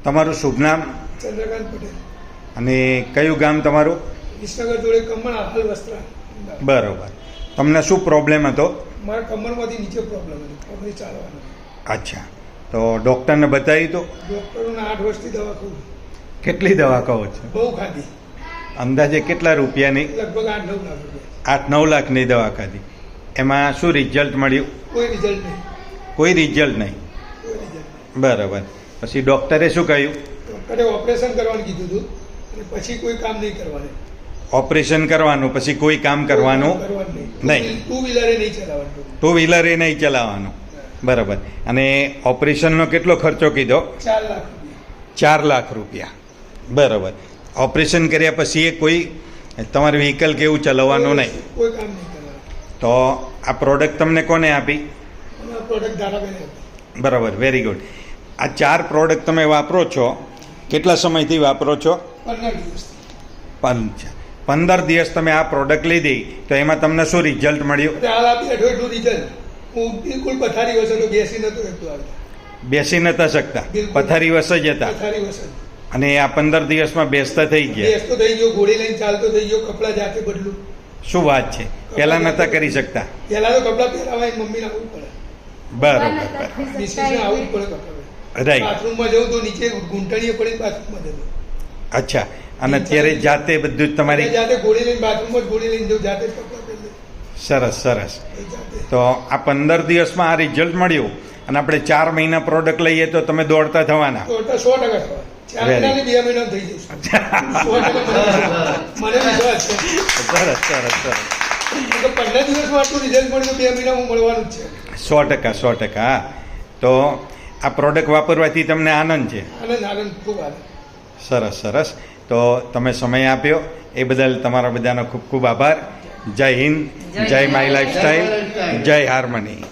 તમારું શુભ નામ? ચંદ્રકાંત પટેલ. અને કયું ગામ તમારું? વિસનગર જોડે કમણ હાલ વસ્ત્રા. બરોબર. તમને શું પ્રોબ્લેમ હતો? મારા કમરમાંથી નીચે પ્રોબ્લેમ હતો, પગની ચાલવાનો. અચ્છા, તો ડૉક્ટરને બતાવી તો? ડૉક્ટરોને 8 વર્ષથી દવા ખાઉં. કેટલી દવા કહો છો? બહુ ખાધી. અંદાજે કેટલા રૂપિયાની? લગભગ 8-9 લાખ રૂપિયા. 8-9 લાખની દવા ખાધી. એમાં શું રિઝલ્ટ મળ્યું? કોઈ રિઝલ્ટ નહીં. કોઈ રિઝલ્ટ નહીં. કોઈ રિઝલ્ટ નહીં. બરાબર. પછી ડૉક્ટરે શું કહ્યું? ડૉક્ટરે ઓપરેશન કરવાનું કીધું હતું અને પછી કોઈ કામ નહીં કરવાનું. ઓપરેશન કરવાનું, પછી કોઈ કામ કરવાનું નહીં. ટુ વ્હીલરે નહીં ચલાવવાનું. ટુ વ્હીલરે નહીં ચલાવવાનું. બરાબર. અને ઓપરેશનનો કેટલો ખર્ચો કીધો? 4 લાખ રૂપિયા. 4 લાખ રૂપિયા. બરાબર. ઓપરેશન કર્યા પછી એ કોઈ તમારે વ્હીકલ કે એવું ચલાવવાનું નહીં. કોઈ કામ નહીં કરવાનું. તો આ પ્રોડક્ટ તમને કોને આપી? અને આ પ્રોડક્ટ ધારાભાઈને આપી. બરાબર, વેરી ગુડ. આ 4 પ્રોડક્ટ તમે વાપરો છો, કેટલા સમયથી વાપરો છો? 15 દિવસથી. 15 દિવસ તમે આ પ્રોડક્ટ લીધી, તો એમાં તમને શું રિઝલ્ટ મળ્યું? હાલ આપી બેઠો એટલું રિઝલ્ટ. હું બિલકુલ પથારી વસે તો બેસી નતો શકતો. બેસી નતા શકતા, પથારી વસ જ હતા. પથારી વસે. અને આ 15 દિવસમાં બેસતા થઈ ગયા? બેસતો થઈ ગયો, ઘોડી લઈને ચાલતો થઈ ગયો, કપડાં જાતે બદલું. શું વાત છે! પહેલા નતા કરી શકતા? પહેલા તો કપડાં પહેરાવા મમ્મીને આવવું પડે. બરાબર. મિસિસને આવવું પડે કપડાં. રાઈટ. બાથરૂમમાં જવું તો નીચે ઘૂંટણીએ પડી બાથરૂમમાં જવું. અચ્છા. અને અત્યારે જાતે બધું જ તમારી? જાતે ઘોડી લઈને બાથરૂમમાં જ ઘોડી લઈને જવું, જાતે જ કપડાં પહેરી. સરસ સરસ. જાતે. તો આ 15 દિવસમાં આ રિઝલ્ટ મળ્યું અને આપણે 4 મહિના પ્રોડક્ટ લઈએ તો તમે દોડતા થવાના? તો 100% થવા. 4 મહિનાની 2 મહિના થઈ જશે. 100% મને વિશ્વાસ છે. સરસ સરસ સરસ. 15 દિવસમાં આટલું રિઝલ્ટ મળ્યું તો 2 મહિનામાં મળવાનું જ છે. 100%. હા. તો આ પ્રોડક્ટ વાપરવાથી તમને આનંદ છે? આનંદ ખૂબ આનંદ. સરસ સરસ. તો તમે સમય આપ્યો એ બદલ તમારા બધાનો ખૂબ ખૂબ આભાર. જય હિન્દ, જય માય લાઈફસ્ટાઈલ, જય હાર્મની.